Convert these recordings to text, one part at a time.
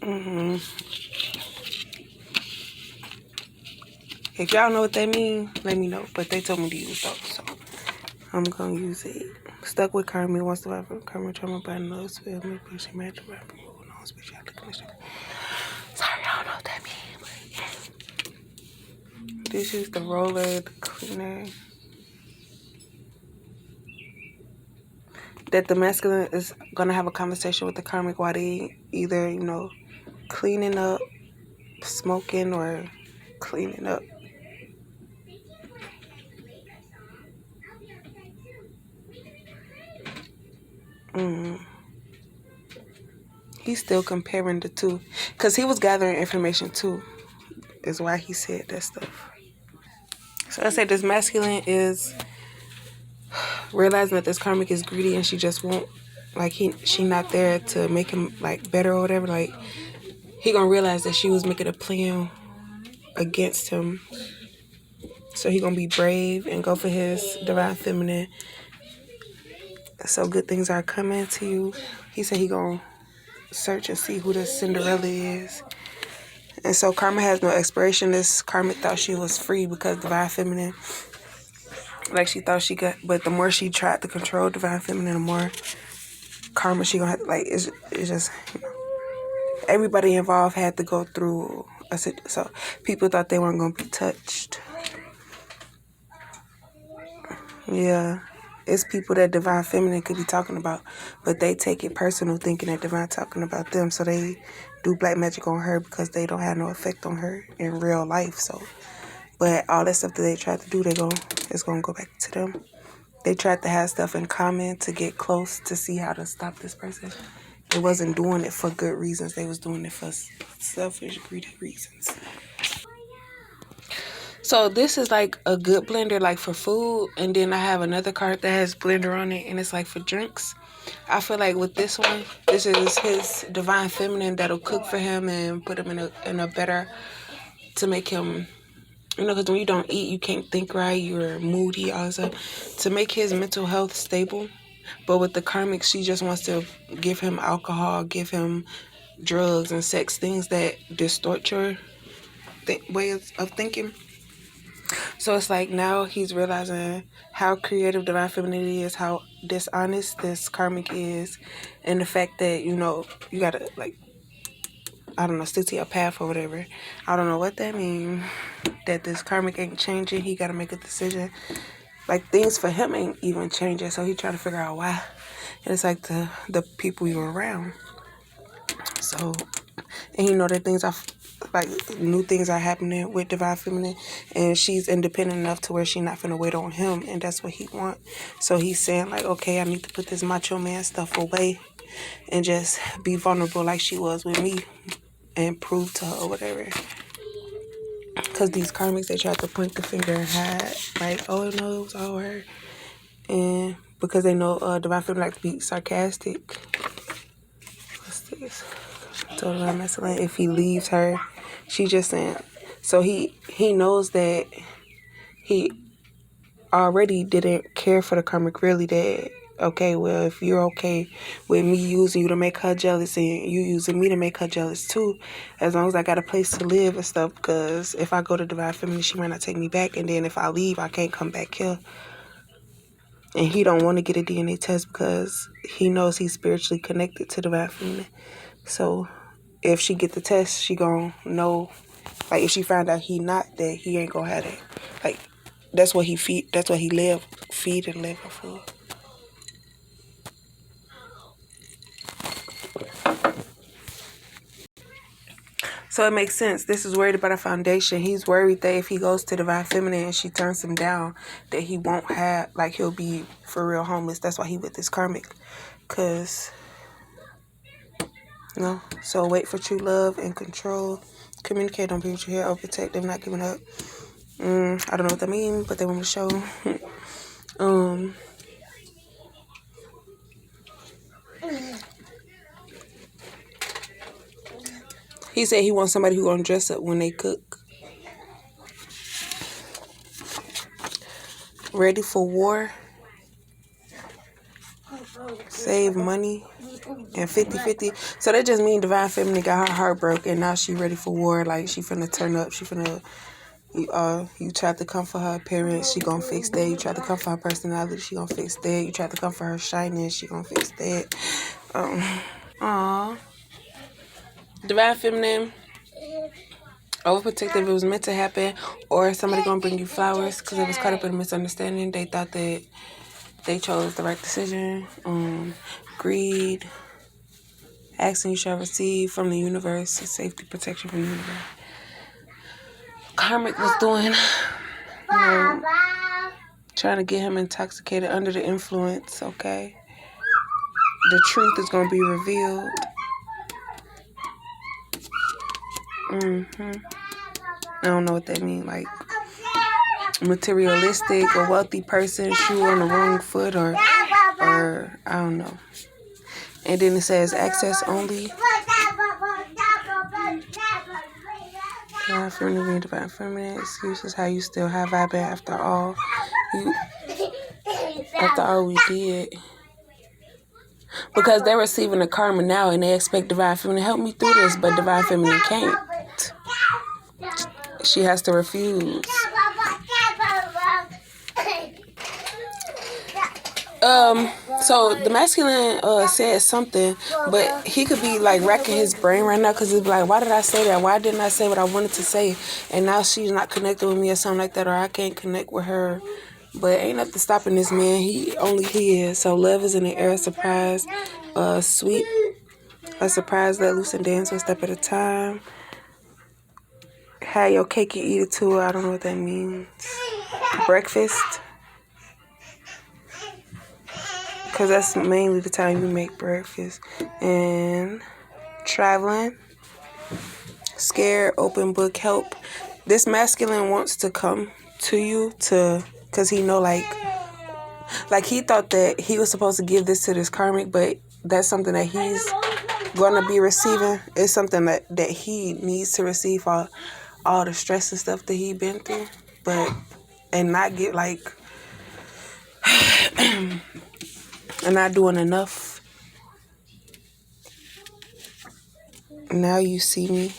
Mm-hmm. If y'all know what they mean, let me know. But they told me to use those, so I'm gonna use it. Stuck with Carmen wants to have a Carmen trauma by nose fill me, but she made the rapper move on speciality condition. Sorry, I don't know what that means. This is the roller, the cleaner. That the masculine is gonna have a conversation with the karmic while they either, cleaning up, smoking, or cleaning up. Mm. He's still comparing the two. Because he was gathering information too, is why he said that stuff. So I said this masculine is realizing that this karmic is greedy and she just won't, like, she not there to make him, like, better or whatever. Like, he gonna realize that she was making a plan against him. So he gonna be brave and go for his divine feminine. So good things are coming to you. He said he gonna search and see who this Cinderella is. And so karma has no expiration. This karmic thought she was free because divine feminine, like, she thought she got, but the more she tried to control divine feminine, the more karma she gonna have to, like, it's just, everybody involved had to go through so people thought they weren't gonna be touched. Yeah. It's people that divine feminine could be talking about, but they take it personal, thinking that divine talking about them, so they do black magic on her because they don't have no effect on her in real life. So, but all that stuff that they tried to do, it's gonna go back to them. They tried to have stuff in common to get close to see how to stop this person. They wasn't doing it for good reasons. They was doing it for selfish, greedy reasons. So this is like a good blender, like for food, and then I have another card that has blender on it, and it's like for drinks. I feel like with this one, this is his divine feminine that'll cook for him and put him in a better, to make him, because when you don't eat, you can't think right, you're moody, all that stuff. To make his mental health stable. But with the karmic, she just wants to give him alcohol, give him drugs and sex, things that distort your way of thinking. So it's like now he's realizing how creative divine femininity is, how dishonest this karmic is, and the fact that, you gotta, like, I don't know, stick to your path or whatever. I don't know what that means. That this karmic ain't changing. He gotta make a decision. Like, things for him ain't even changing, so he trying to figure out why. And it's like the people you around. So, and that things are, like, new things are happening with divine feminine, and she's independent enough to where she's not finna wait on him, and that's what he want. So he's saying, like, okay, I need to put this macho man stuff away and just be vulnerable like she was with me and prove to her or whatever. Because these karmics, they try to point the finger and hide, like, oh no, it was all her. And because they know divine feminine like to be sarcastic. What's this? Total masculine. If he leaves her, she just saying. So he knows that he already didn't care for the karmic really. That, okay, well, if you're okay with me using you to make her jealous and you using me to make her jealous too, as long as I got a place to live and stuff, because if I go to divine feminine, she might not take me back, and then if I leave, I can't come back here. And he don't want to get a DNA test because he knows he's spiritually connected to divine feminine. So if she get the test, she gonna know. Like, if she find out he not, that he ain't gonna have that. Like, that's what he feed. That's what he feed and live for. So it makes sense. This is worried about a foundation. He's worried that if he goes to divine feminine and she turns him down, that he won't have, like, he'll be for real homeless. That's why he with this karmic. Cause, so wait for true love and control. Communicate, don't be with your hair, or protect them, not giving up. I don't know what that means, but they want to show. He said he wants somebody who gonna dress up when they cook. Ready for war. Save money. and 50-50. So that just means Divine Feminine got her heart broke and now she ready for war. Like, she finna turn up. She finna... You tried to come for her appearance, she gonna fix that. You tried to come for her personality, she gonna fix that. You tried to come for her shyness, she gonna fix that. Aww. Divine Feminine, overprotective. It was meant to happen, or somebody gonna bring you flowers because it was caught up in a misunderstanding. They thought that they chose the right decision. Greed, asking you shall receive from the universe, safety, protection from the universe. Karmic was doing, trying to get him intoxicated under the influence. Okay, the truth is gonna be revealed. I don't know what that means, like materialistic or wealthy person, shoe on the wrong foot, or I don't know. And then it says access only. Divine Feminine being Divine Feminine. Excuses how you still have vibe after all. After all we did. Because they're receiving the karma now and they expect Divine Feminine to help me through this, but Divine Feminine can't. She has to refuse. So the masculine said something, but he could be like racking his brain right now because he's like, why did I say that? Why didn't I say what I wanted to say? And now she's not connected with me or something like that, or I can't connect with her. But ain't nothing stopping this man. He is. So love is in the air. Surprise, sweet, a surprise, let loose and dance one step at a time. Have your cake and eat it too. I don't know what that means. Breakfast. Because that's mainly the time you make breakfast. And traveling. Scared, open book, help. This masculine wants to come to you because he know like he thought that he was supposed to give this to this karmic, but that's something that he's going to be receiving. It's something that he needs to receive for all the stress and stuff that he been through. And not get like... and not doing enough. Now you see me.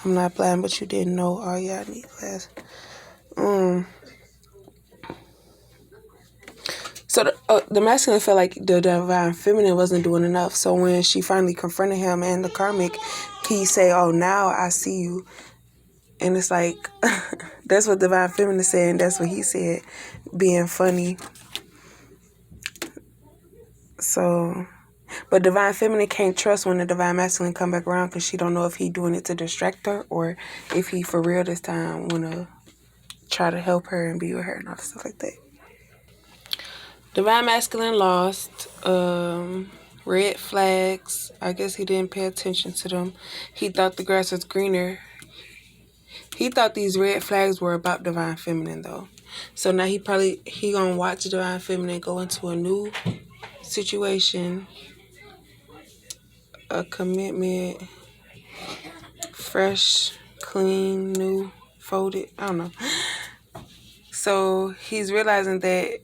I'm not blind, but you didn't know. All y'all need class. So the masculine felt like the Divine Feminine wasn't doing enough. So when she finally confronted him and the karmic, he say, oh, now I see you. And it's like, that's what Divine Feminine said, and that's what he said, being funny. So, but Divine Feminine can't trust when the Divine Masculine come back around because she don't know if he doing it to distract her or if he for real this time want to try to help her and be with her and all that stuff like that. Divine Masculine lost. Red flags. I guess he didn't pay attention to them. He thought the grass was greener. He thought these red flags were about Divine Feminine though. So now he gonna watch Divine Feminine go into a new situation, a commitment, fresh, clean, new, folded. I don't know. So he's realizing that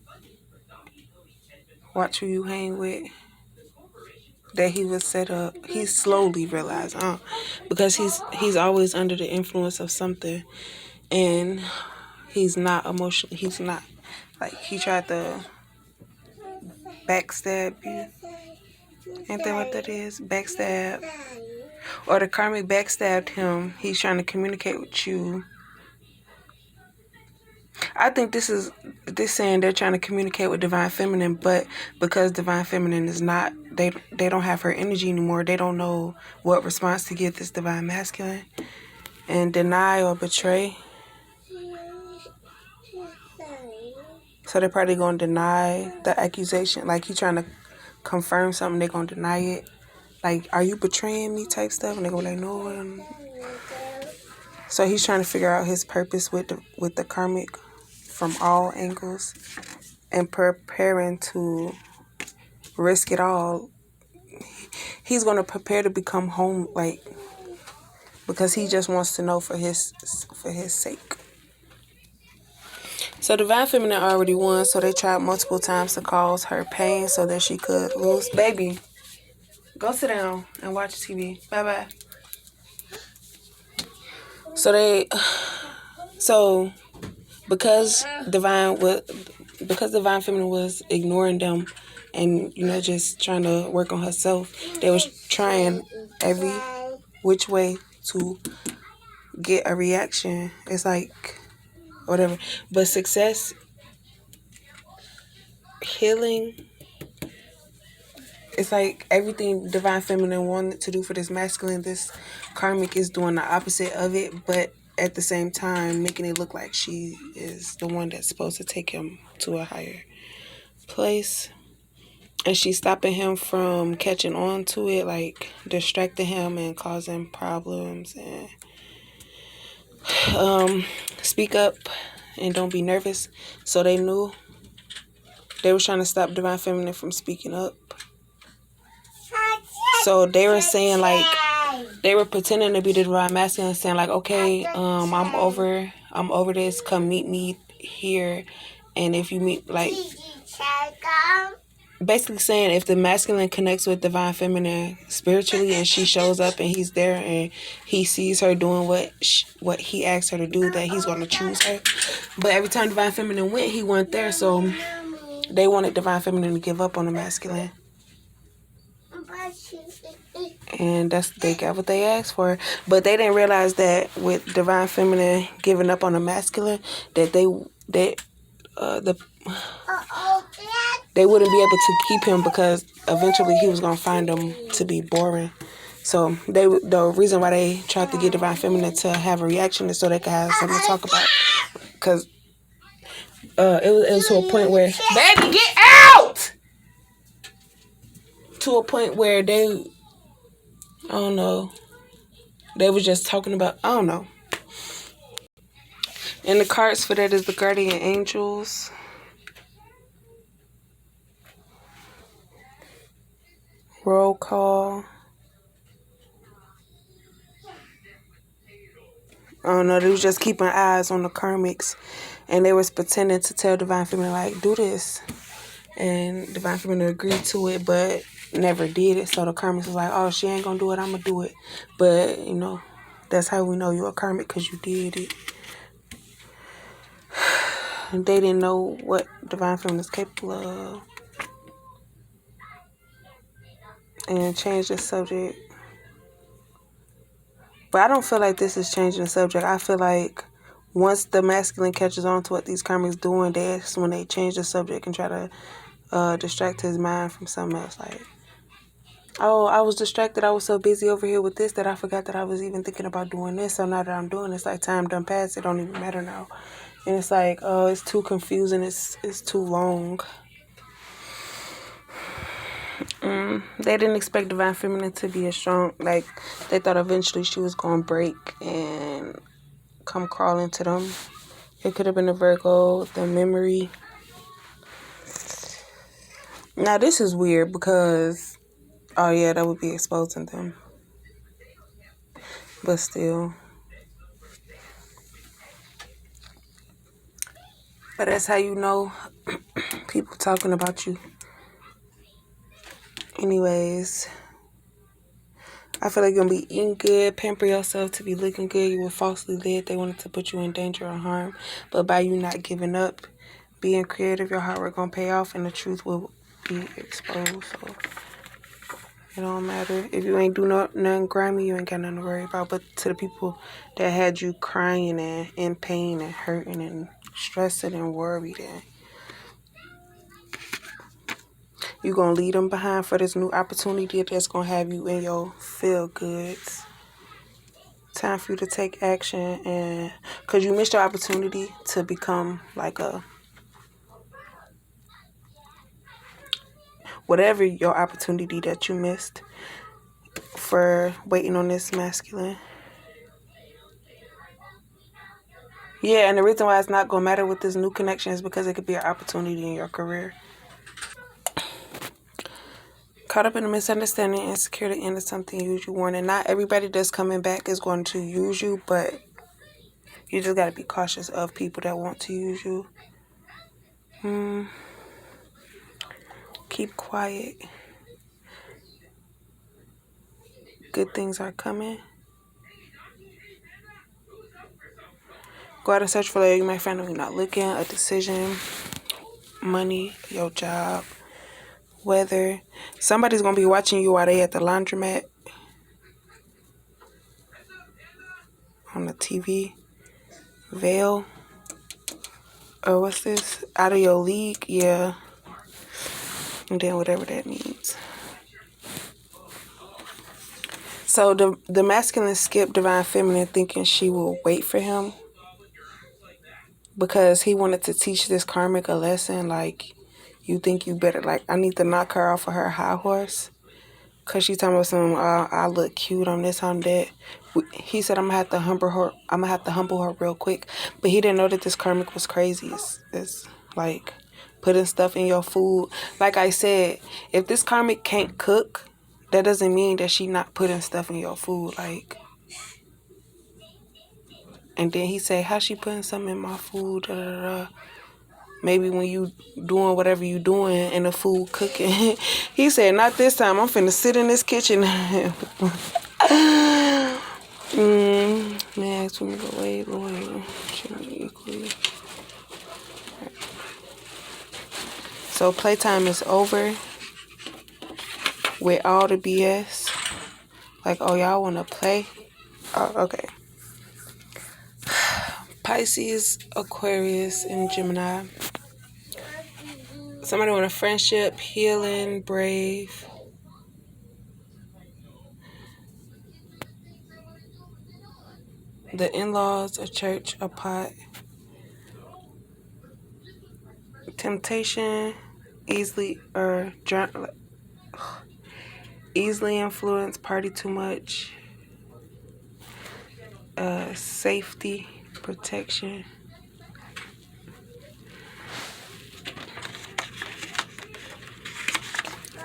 watch who you hang with, that he was set up. He slowly realized, because he's always under the influence of something, and he's not emotional. He's not like he tried to backstab you. Ain't that what that is? Backstab. Or the karmic backstabbed him. He's trying to communicate with you. I think this saying they're trying to communicate with Divine Feminine, but because Divine Feminine is not, they don't have her energy anymore. They don't know what response to give this Divine Masculine. And deny or betray. So they're probably going to deny the accusation. Like he trying to confirm something, they're going to deny it. Like, are you betraying me type stuff? And they're going to be like, no. So he's trying to figure out his purpose with the karmic from all angles and preparing to risk it all. He's going to prepare to become home, like, because he just wants to know for his sake. So Divine Feminine already won, so they tried multiple times to cause her pain so that she could lose. Baby, go sit down and watch TV. Bye-bye. So because Divine Feminine was ignoring them and, just trying to work on herself, they was trying every which way to get a reaction. It's like whatever. But success, healing, it's like everything Divine Feminine wanted to do for this masculine, this karmic is doing the opposite of it, but at the same time making it look like she is the one that's supposed to take him to a higher place. And she's stopping him from catching on to it, like distracting him and causing problems. And speak up and don't be nervous. So they knew they were trying to stop Divine Feminine from speaking up. So they were saying, like, they were pretending to be the Divine Masculine, saying like, okay, I'm over this. Come meet me here. And if you meet, like, basically saying if the masculine connects with Divine Feminine spiritually and she shows up and he's there and he sees her doing what he asked her to do, that he's going to choose her. But every time Divine Feminine went, he weren't there. So they wanted Divine Feminine to give up on the masculine. And they got what they asked for. But they didn't realize that with Divine Feminine giving up on the masculine, that they wouldn't be able to keep him, because eventually he was going to find them to be boring. So the reason why they tried to get Divine Feminine to have a reaction is so they could have something to talk about. Because it was to a point where, baby, get out! To a point where they was just talking about, I don't know. And the cards for that is the Guardian Angels. Roll call. I don't know, they was just keeping eyes on the karmics. And they was pretending to tell Divine Feminine, like, do this. And Divine Feminine agreed to it, but never did it. So the karmics was like, oh, she ain't gonna do it, I'm gonna do it. But, that's how we know you're a karmic, because you did it. They didn't know what Divine Feminine is capable of. And change the subject. But I don't feel like this is changing the subject. I feel like once the masculine catches on to what these karmics doing, that's when they change the subject and try to distract his mind from something else. Like, oh, I was distracted. I was so busy over here with this that I forgot that I was even thinking about doing this. So now that I'm doing this, like, time done passed. It don't even matter now. And it's like, oh, it's too confusing. It's too long. They didn't expect Divine Feminine to be as strong. Like, they thought eventually she was going to break and come crawling to them. It could have been a Virgo, the memory. Now, this is weird because, oh yeah, that would be exposing them. But still. But that's how you know people talking about you. Anyways, I feel like you're going to be eating good, pamper yourself to be looking good. You were falsely led. They wanted to put you in danger or harm. But by you not giving up, being creative, your hard work going to pay off and the truth will be exposed. So it don't matter. If you ain't do nothing grimy, you ain't got nothing to worry about. But to the people that had you crying and in pain and hurting and stressing and worried, and you're going to leave them behind for this new opportunity that's going to have you in your feel-goods. Time for you to take action, and because you missed your opportunity to become like whatever your opportunity that you missed for waiting on this masculine. Yeah, and the reason why it's not going to matter with this new connection is because it could be an opportunity in your career. Caught up in a misunderstanding, insecurity, into something use you warning. Not everybody that's coming back is going to use you, but you just got to be cautious of people that want to use you. Keep quiet. Good things are coming. Go out and search for love. You might find them. You're not looking. A decision. Money. Your job. Weather. Somebody's going to be watching you while they at the laundromat. On the TV. Veil. Or what's this? Out of your league. Yeah. And then whatever that means. So the masculine skipped divine feminine thinking she will wait for him because he wanted to teach this karmic a lesson. Like, you think you better, like, I need to knock her off of her high horse because she's talking about some, I look cute on this, on that. He said, I'm gonna have to humble her real quick. But he didn't know that this karmic was crazy. It's like putting stuff in your food. Like I said, if this karmic can't cook, that doesn't mean that she not putting stuff in your food. Like, and then he said, how she putting something in my food? Da, da, da. Maybe when you doing whatever you doing and the food cooking. He said, not this time. I'm finna sit in this kitchen. Man, ask for me to wait, Lord. Equally. So playtime is over with all the BS. Like, oh, y'all want to play? Oh, okay. Pisces, Aquarius, and Gemini. Somebody want a friendship, healing, brave. The in-laws, a church, a pot. Temptation, easily influenced, party too much. Safety, protection.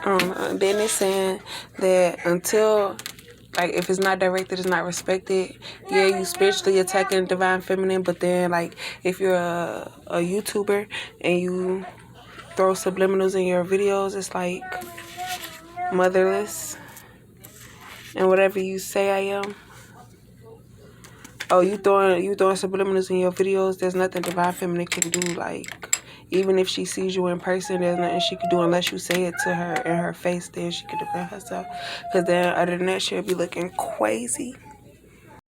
Then it's saying that until, like, if it's not directed, it's not respected. Yeah, you spiritually attacking divine feminine, but then, like, if you're a YouTuber and you throw subliminals in your videos, it's like motherless. And whatever you say I am. Oh, you throwing subliminals in your videos, there's nothing divine feminine can do. Like, even if she sees you in person, there's nothing she could do unless you say it to her in her face. Then she could defend herself. Because then other than that, she'll be looking crazy.